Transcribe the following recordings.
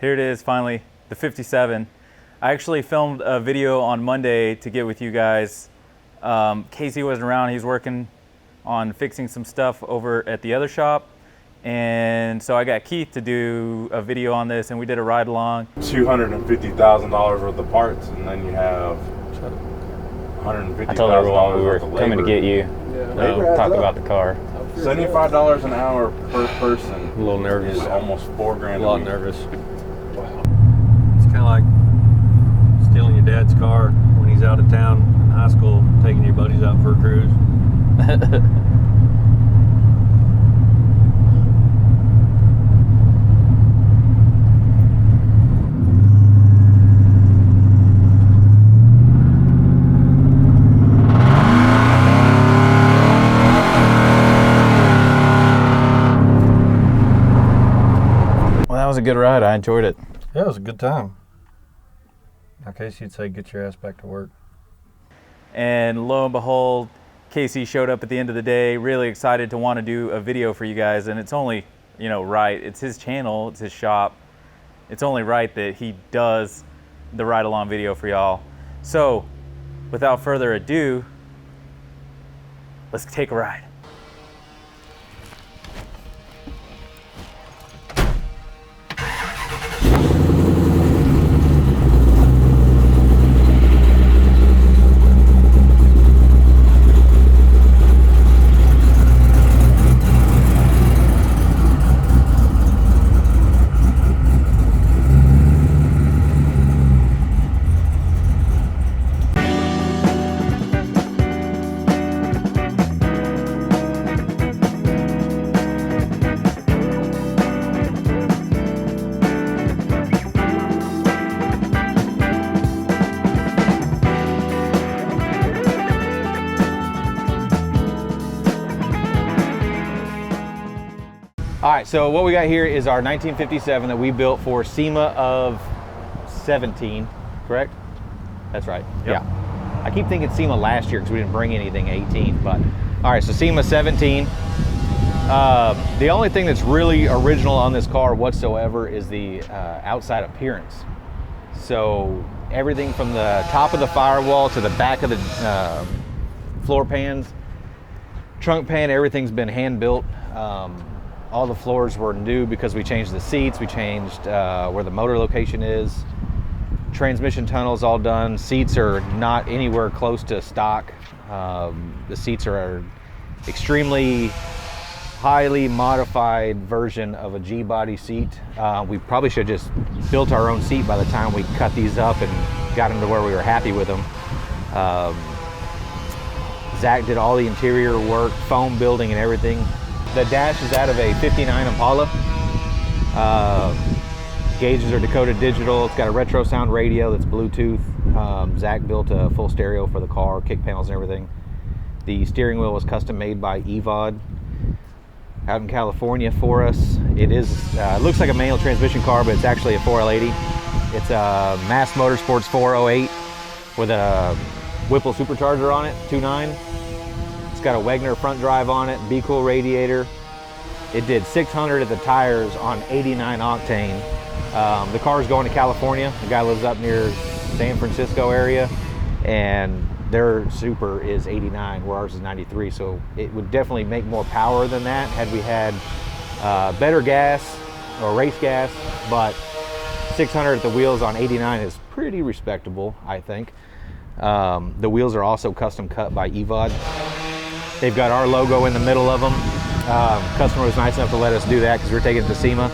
Here it is, finally, the 57. I actually filmed a video on Monday to get with you guys. Casey wasn't around. He's working on fixing some stuff over at the other shop. And so I got Keith to do a video on this, and we did a ride along. $250,000 worth of parts, and then you have $150,000. I told everyone we were coming to get you. Yeah. Talk about the car. $75 an hour per person. A little nervous. Is almost $4 grand. A lot nervous. Wow. It's kind of like stealing your dad's car when he's out of town in high school, taking your buddies out for a cruise. That was a good ride. I enjoyed it. Yeah, it was a good time. Now, Casey would say, get your ass back to work. And lo and behold, Casey showed up at the end of the day, really excited to want to do a video for you guys. And it's only, you know, right. It's his channel, it's his shop. It's only right that he does the ride along video for y'all. So without further ado, let's take a ride. All right, so what we got here is our 1957 that we built for SEMA of 17, correct? That's right. Yep. Yeah. I keep thinking SEMA last year because we didn't bring anything 18, but all right, so SEMA 17. The only thing that's really original on this car whatsoever is the outside appearance. So everything from the top of the firewall to the back of the floor pans, trunk pan, everything's been hand built. All the floors were new because we changed the seats, we changed where the motor location is. Transmission tunnels all done. Seats are not anywhere close to stock. The seats are extremely highly modified version of a G-body seat. We probably should have just built our own seat by the time we cut these up and got them to where we were happy with them. Zach did all the interior work, foam building and everything. The dash is out of a 59 Impala. Gauges are Dakota Digital. It's got a retro sound radio that's Bluetooth. Zach built a full stereo for the car, kick panels and everything. The steering wheel was custom made by EVOD out in California for us. It is, looks like a manual transmission car, but it's actually a 4L80. It's a Mass Motorsports 408 with a Whipple supercharger on it, 2.9. It's got a Wagner front drive on it, Be Cool radiator. It did 600 at the tires on 89 octane. The car is going to California. The guy lives up near San Francisco area, and their super is 89, where ours is 93. So it would definitely make more power than that had we had better gas or race gas, but 600 at the wheels on 89 is pretty respectable, I think. The wheels are also custom cut by EVOD. They've got our logo in the middle of them. Customer was nice enough to let us do that because we're taking it to SEMA.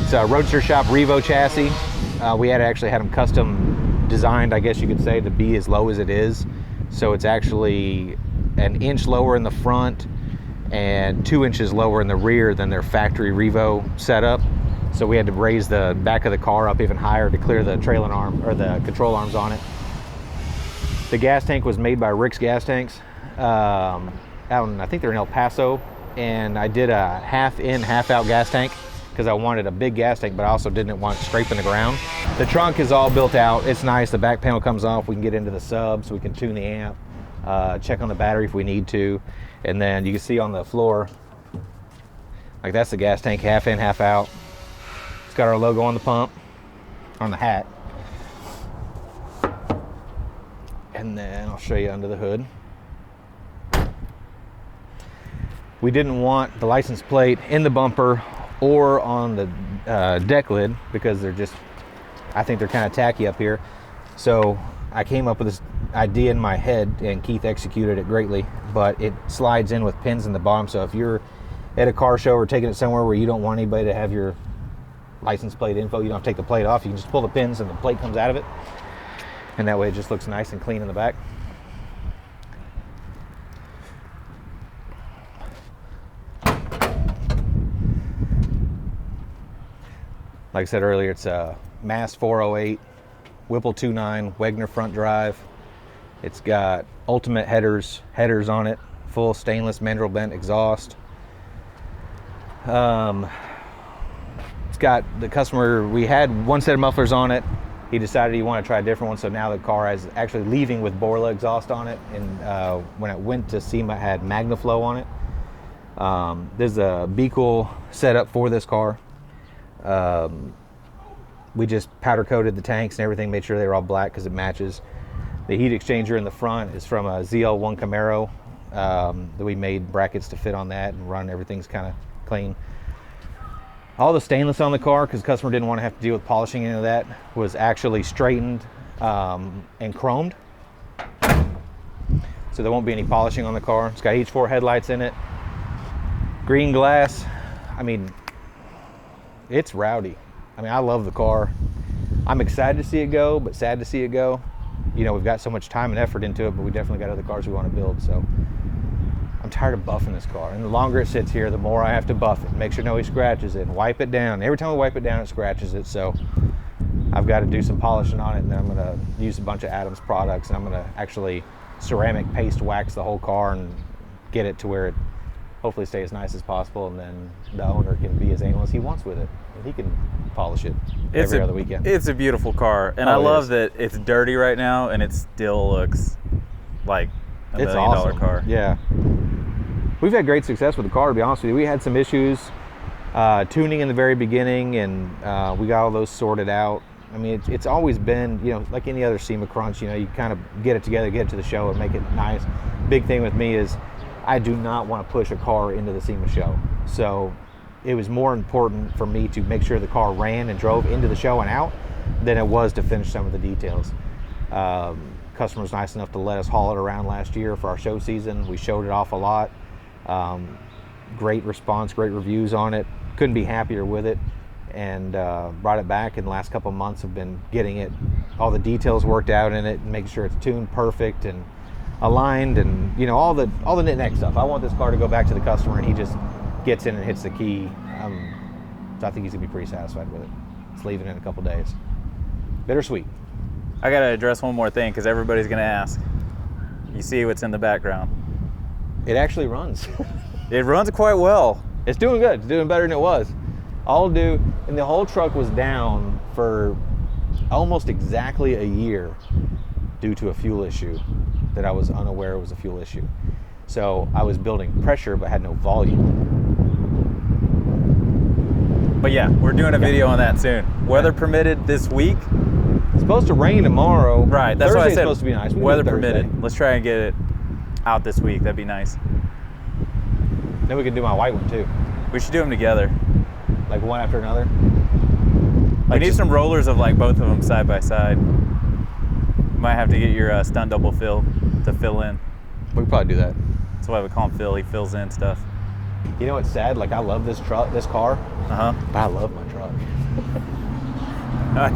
It's a Roadster Shop Revo chassis. We had actually had them custom designed, I guess you could say, to be as low as it is. So it's actually an inch lower in the front and 2 inches lower in the rear than their factory Revo setup. So we had to raise the back of the car up even higher to clear the trailing arm or the control arms on it. The gas tank was made by Rick's Gas Tanks. I think they're in El Paso, and I did a half in, half out gas tank because I wanted a big gas tank, but I also didn't want it scraping the ground. The trunk is all built out. It's nice. The back panel comes off. We can get into the sub so we can tune the amp, check on the battery if we need to. And then you can see on the floor, like that's the gas tank, half in, half out. It's got our logo on the pump. on the hat. And then I'll show you under the hood. We didn't want the license plate in the bumper or on the deck lid because they're just, I think they're kind of tacky up here. So I came up with this idea in my head, and Keith executed it greatly, but it slides in with pins in the bottom. So if you're at a car show or taking it somewhere where you don't want anybody to have your license plate info, you don't have to take the plate off. You can just pull the pins and the plate comes out of it. And that way it just looks nice and clean in the back. Like I said earlier, it's a Mass 408, Whipple 2.9, Wegner front drive. It's got ultimate headers on it, full stainless mandrel bent exhaust. It's got the customer, we had one set of mufflers on it. He decided he wanted to try a different one, so now the car is actually leaving with Borla exhaust on it, and when it went to SEMA, it had MagnaFlow on it. There's a Be Cool setup for this car. We just powder coated the tanks and everything, made sure they were all black because it matches. The heat exchanger in the front is from a ZL1 Camaro that we made brackets to fit on that and run. Everything's kind of clean. All the stainless on the car, because the customer didn't want to have to deal with polishing any of that, was actually straightened and chromed. So there won't be any polishing on the car. It's got H4 headlights in it. Green glass. I mean, it's rowdy. I mean, I love the car. I'm excited to see it go, but sad to see it go. You know, we've got so much time and effort into it, but we definitely got other cars we want to build. So I'm tired of buffing this car. And the longer it sits here, the more I have to buff it. Make sure nobody scratches it and wipe it down. Every time I wipe it down, it scratches it. So I've got to do some polishing on it, and then I'm going to use a bunch of Adams products, and I'm going to actually ceramic paste wax the whole car and get it to where it hopefully stay as nice as possible, and then the owner can be as anal as he wants with it. And he can polish it every other weekend. It's a beautiful car, and I love that it's dirty right now, and it still looks like a $1 million car. Yeah. We've had great success with the car, to be honest with you. We had some issues tuning in the very beginning, and we got all those sorted out. I mean, it's always been, you know, like any other SEMA crunch, you know, you kind of get it together, get it to the show, and make it nice. Big thing with me is I do not want to push a car into the SEMA show. So it was more important for me to make sure the car ran and drove into the show and out than it was to finish some of the details. Customer was nice enough to let us haul it around last year for our show season. We showed it off a lot. Great response, great reviews on it. Couldn't be happier with it, and brought it back. In the last couple of months have been getting it, all the details worked out in it, and making sure it's tuned perfect and aligned, and you know, all the knick-knack stuff. I want this car to go back to the customer and he just gets in and hits the key. So I think he's gonna be pretty satisfied with it. It's leaving in a couple days. Bittersweet. I gotta address one more thing, because everybody's gonna ask. You see what's in the background. It actually runs. It runs quite well. It's doing good. It's doing better than it was. And the whole truck was down for almost exactly a year due to a fuel issue that I was unaware was a fuel issue. So I was building pressure but had no volume. But yeah, we're doing a video on that soon. Weather permitted this week. It's supposed to rain tomorrow. Right, that's why I said supposed to be nice. Weather permitted. Let's try and get it out this week. That'd be nice. Then we can do my white one too. We should do them together. Like one after another. We need some rollers of like both of them side by side. Might have to get your stunt double Phil to fill in. We could probably do that. That's why we call him Phil. He fills in stuff. You know what's sad? Like, I love this car. But I love my truck. I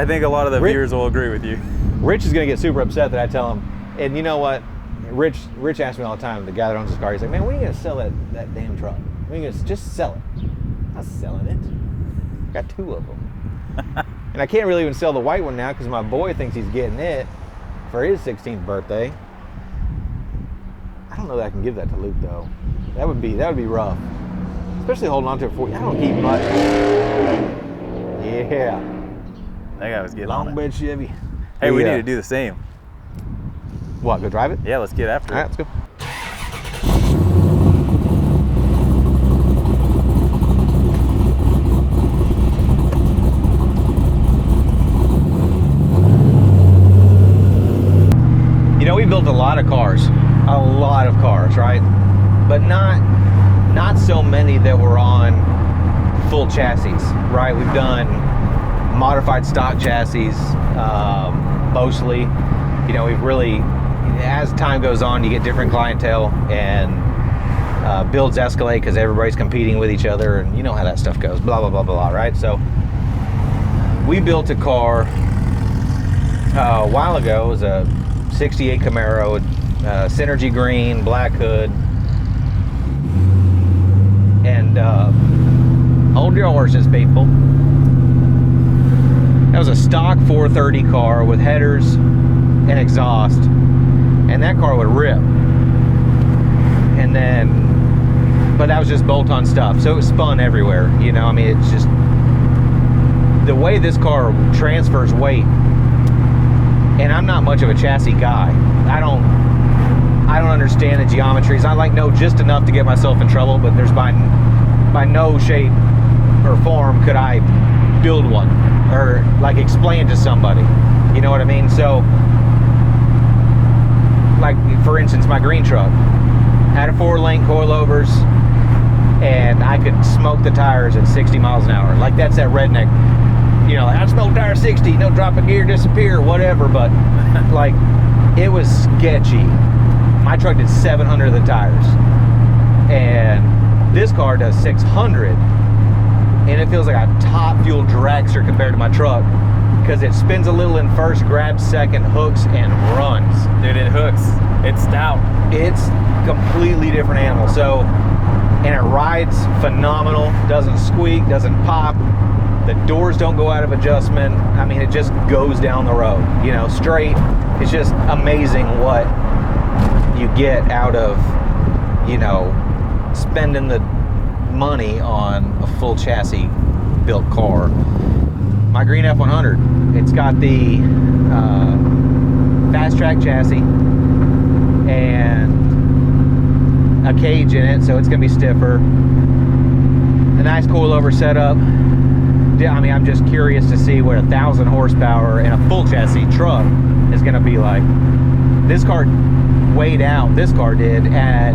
think a lot of the viewers will agree with you. Rich is gonna get super upset that I tell him. And you know what? Rich asks me all the time, the guy that owns his car, he's like, man, when are you gonna sell that damn truck? When are you gonna just sell it? I'm not selling it. I got 2 of them. And I can't really even sell the white one now because my boy thinks he's getting it for his 16th birthday. I don't know that I can give that to Luke though. That would be rough. Especially holding on to it for, I don't keep much. Yeah. That guy was getting on it. Long bed Chevy. Hey, we need to do the same. What, go drive it? Yeah, let's get after it. All right, let's go. built a lot of cars, right? But not so many that were on full chassis, right? We've done modified stock chassis, mostly. You know, we've really, as time goes on, you get different clientele, and builds escalate because everybody's competing with each other, and you know how that stuff goes, blah, blah, blah, blah, right? So we built a car a while ago. It was a 68 Camaro, Synergy green, black hood, and hold your horses, people. That was a stock 430 car with headers and exhaust, and that car would rip. And then, but that was just bolt-on stuff, so it was spun everywhere, you know. I mean, it's just the way this car transfers weight. And I'm not much of a chassis guy. I don't understand the geometries. I like know just enough to get myself in trouble, but there's by no shape or form could I build one or like explain to somebody. You know what I mean? So, like for instance, my green truck had a 4-link coilovers, and I could smoke the tires at 60 miles an hour. Like that's that redneck. You know, I smoke tire 60, no drop a gear, disappear, whatever. But like, it was sketchy. My truck did 700 of the tires, and this car does 600, and it feels like a top fuel dragster compared to my truck, because it spins a little in first, grabs second, hooks, and runs. Dude, it hooks. It's stout. It's completely different animal. So, and it rides phenomenal. Doesn't squeak, doesn't pop. The doors don't go out of adjustment. I mean, it just goes down the road, you know, straight. It's just amazing what you get out of, you know, spending the money on a full chassis built car. My green F100, it's got the fast track chassis and a cage in it, so it's gonna be stiffer. A nice coilover setup. I mean, I'm just curious to see what 1,000 horsepower in a full chassis truck is going to be like. This car weighed out, this car did, at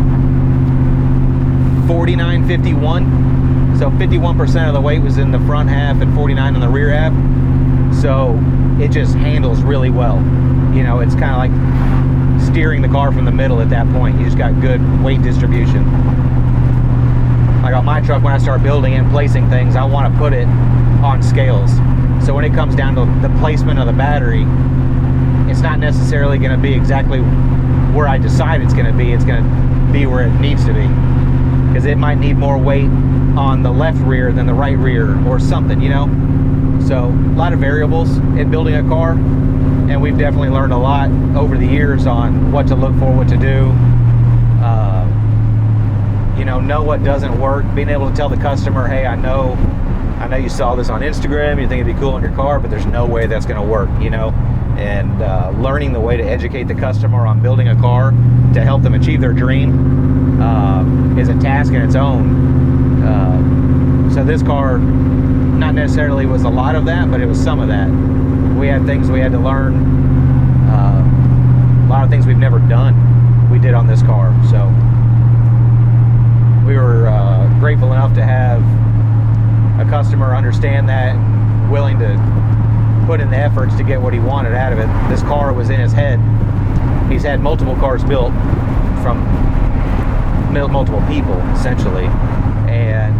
49.51. So 51% of the weight was in the front half and 49 in the rear half. So it just handles really well. You know, it's kind of like steering the car from the middle at that point. You just got good weight distribution. Like on my truck, when I start building and placing things, I want to put it on scales. So when it comes down to the placement of the battery, it's not necessarily going to be exactly where I decide it's going to be. It's going to be where it needs to be, because it might need more weight on the left rear than the right rear or something, you know. So a lot of variables in building a car, and we've definitely learned a lot over the years on what to look for, what to do. You know what doesn't work, being able to tell the customer, hey, I know you saw this on Instagram, you think it'd be cool in your car, but there's no way that's going to work, you know. And learning the way to educate the customer on building a car to help them achieve their dream is a task in its own. So this car, not necessarily was a lot of that, but it was some of that. We had things we had to learn. A lot of things we've never done, we did on this car. So we were grateful enough to have a customer understand that, and willing to put in the efforts to get what he wanted out of it. This car was in his head. He's had multiple cars built from multiple people, essentially, and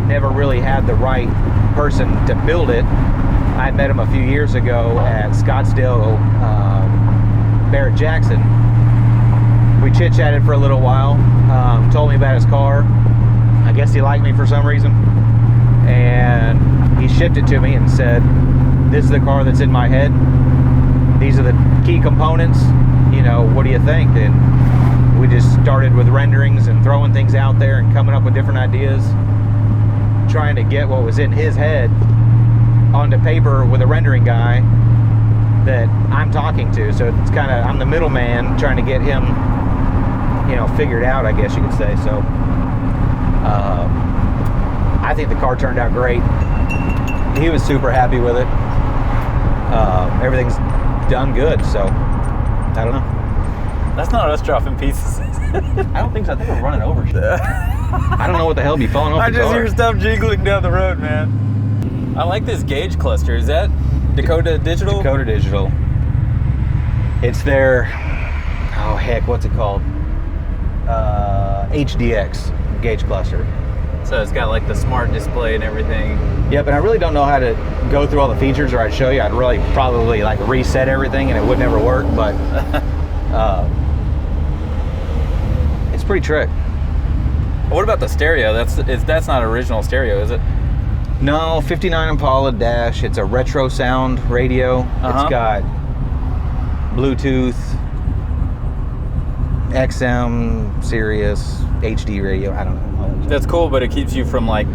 never really had the right person to build it. I met him a few years ago at Scottsdale Barrett Jackson. We chit-chatted for a little while, told me about his car. I guess he liked me for some reason, and he shipped it to me and said, this is the car that's in my head, these are the key components, you know, what do you think? And we just started with renderings and throwing things out there and coming up with different ideas, trying to get what was in his head onto paper with a rendering guy that I'm talking to. So it's kind of, I'm the middleman trying to get him, you know, figured out, I guess you could say. So I think the car turned out great. He was super happy with it. Everything's done good. So I don't know. That's not us dropping pieces. I don't think so. I think we're running over shit. I don't know what the hell be falling off I the just car. hear stuff jiggling down the road, man. I like this gauge cluster. Is that Dakota Digital? Dakota Digital. It's their, oh heck, what's it called? HDX gauge cluster. So it's got like the smart display and everything. Yep, and I really don't know how to go through all the features, or I'd show you. I'd really probably like reset everything and it would never work, but it's pretty trick. What about the stereo? That's not original stereo, is it? No, 59 Impala dash. It's a retro sound radio. It's got Bluetooth, XM, Sirius, HD radio. I don't know. That's cool, but it keeps you from like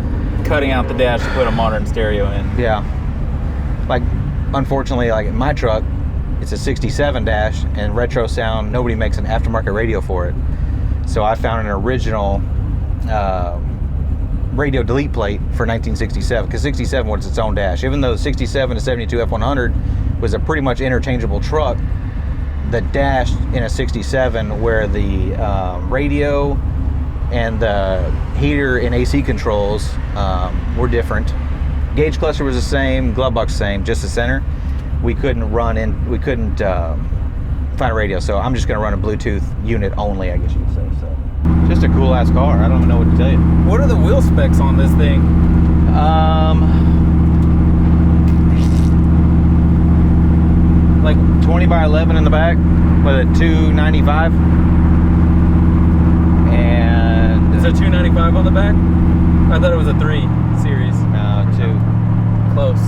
cutting out the dash to put a modern stereo in. Yeah. Like, unfortunately, like in my truck, it's a 67 dash, and retro sound, nobody makes an aftermarket radio for it. So I found an original radio delete plate for 1967, because 67 was its own dash. Even though the 67 to 72 F100 was a pretty much interchangeable truck, the dash in a 67, where the radio and the heater and AC controls were different. Gauge cluster was the same, glove box same, just the center. We couldn't find a radio, so I'm just gonna run a Bluetooth unit only, I guess you could say. So, just a cool ass car. I don't even know what to tell you. What are the wheel specs on this thing? Like 20 by 11 in the back with a 295. And Is it 295 on the back? I thought it was a 3 series. no, 2. Close.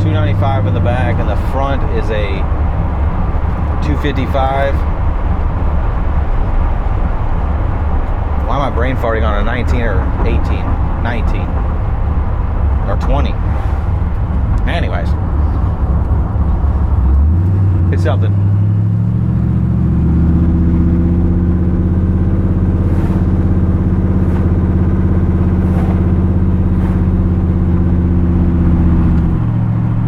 295 in the back, and the front is a 255. Why am I brain farting on a 19 or 18? 19 or 20. Anyways, it's something.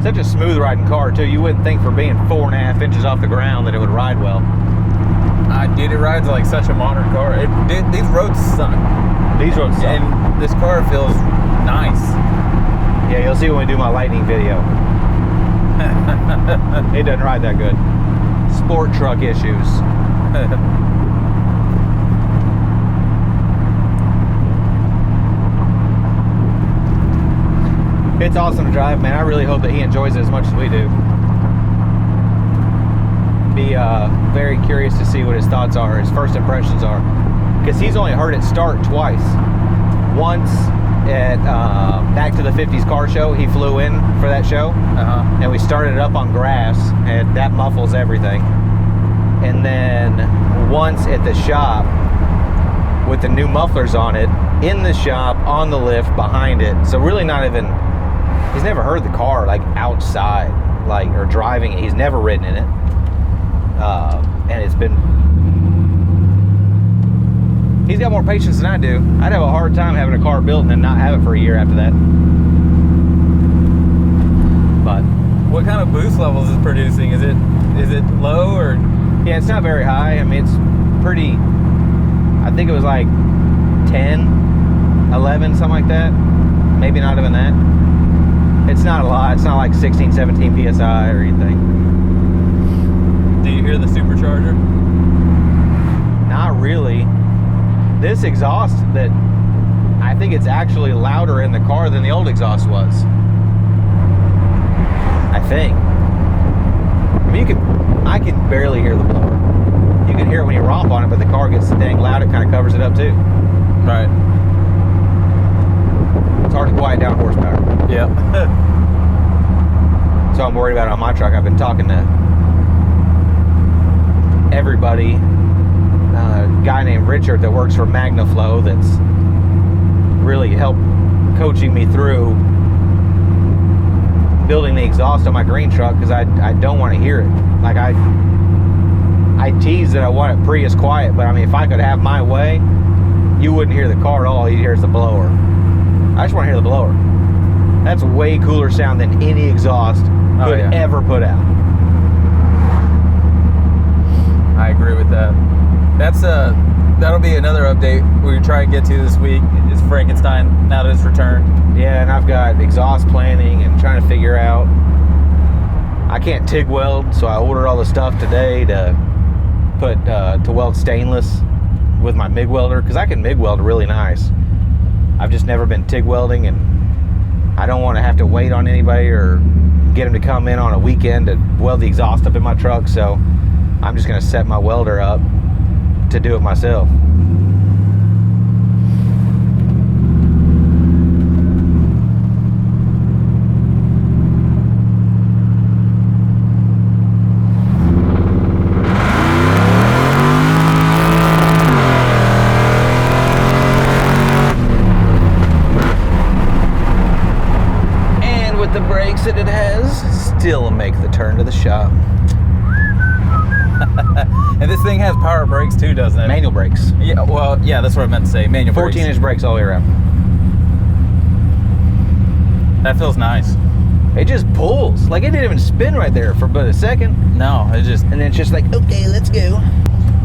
Such a smooth riding car too. You wouldn't think for being 4.5 inches off the ground that it would ride well. Dude, it rides like such a modern car. These roads suck. These roads suck. And this car feels nice. Yeah, you'll see when we do my lightning video. It doesn't ride that good. Sport truck issues. It's awesome to drive, man. I really hope that he enjoys it as much as we do. Be very curious to see what his thoughts are, his first impressions are. Because he's only heard it start twice. Once at Back to the 50s car show, he flew in for that show. And we started it up on grass, and that muffles everything. And then once at the shop with the new mufflers on it, in the shop, on the lift, behind it. So really not even, he's never heard the car like outside, like, or driving it. He's never ridden in it. And it's been, he's got more patience than I do. I'd have a hard time having a car built and then not have it for a year after that. But What kind of boost levels is it producing? Is it low or? yeah, it's not very high. I mean, it's pretty, I think it was like 10, 11, something like that. Maybe not even that. It's not a lot. It's not like 16, 17 PSI or anything. Do you hear the supercharger? Not really. This exhaust, that I think it's actually louder in the car than the old exhaust was. I think. I mean, I can barely hear the blower. You can hear it when you romp on it, but the car gets so dang loud, it kind of covers it up too. Right. It's hard to quiet down horsepower. Yeah. So I'm worried about it on my truck. I've been talking to everybody. A guy named Richard that works for MagnaFlow that's really helped coaching me through building the exhaust on my green truck, because I don't want to hear it. Like I tease that I want it Prius quiet, but I mean, if I could have my way, you wouldn't hear the car at all. You'd hear the blower. I just want to hear the blower. That's way cooler sound than any exhaust could ever put out. agree with that. That'll be another update we're trying to get to this week is Frankenstein now that it's returned. Yeah, and I've got exhaust planning and trying to figure out. I can't TIG weld, so I ordered all the stuff today to put to weld stainless with my MIG welder, because I can MIG weld really nice. I've just never been TIG welding, and I don't want to have to wait on anybody or get them to come in on a weekend to weld the exhaust up in my truck, so I'm just going to set my welder up to do it myself. And with the brakes that it has, still make the turn to the shop. And this thing has power brakes too, doesn't it? Manual brakes. Yeah, well, yeah, that's what I meant to say. Manual brakes. 14-inch brakes all the way around. That feels nice. It just pulls. Like, it didn't even spin right there for but a second. No, it just... And then it's just like, okay, let's go.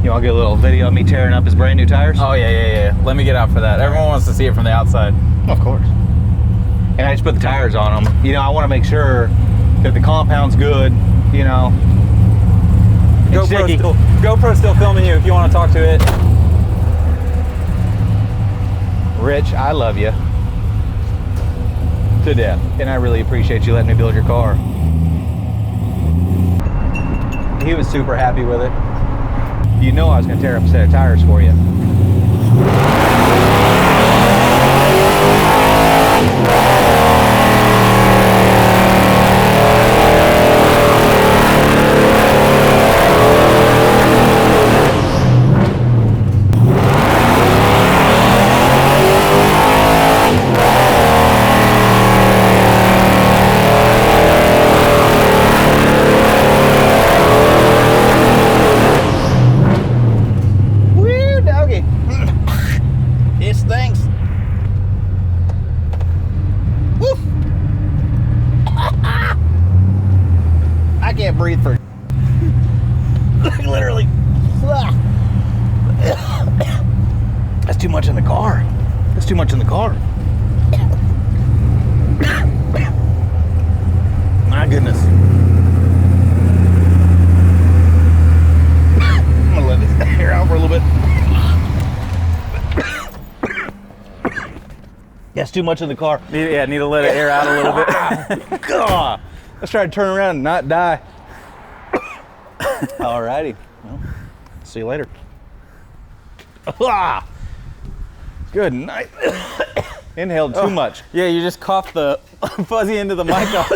You want to get a little video of me tearing up his brand new tires? Oh, yeah. Let me get out for that. Everyone wants to see it from the outside. Of course. And I just put the tires on them. You know, I want to make sure that the compound's good, you know. GoPro's still filming you if you want to talk to it. Rich, I love you to death, and I really appreciate you letting me build your car. He was super happy with it. You know I was going to tear up a set of tires for you. Breathe for literally. That's too much in the car. That's too much in the car. My goodness. I'm gonna let this air out for a little bit. That's too much in the car. Yeah, need to let it air out a little bit. God. Let's try to turn around and not die. Alrighty. Well, see you later. Good night. Inhaled too much. Yeah, you just coughed the fuzzy end of the mic off.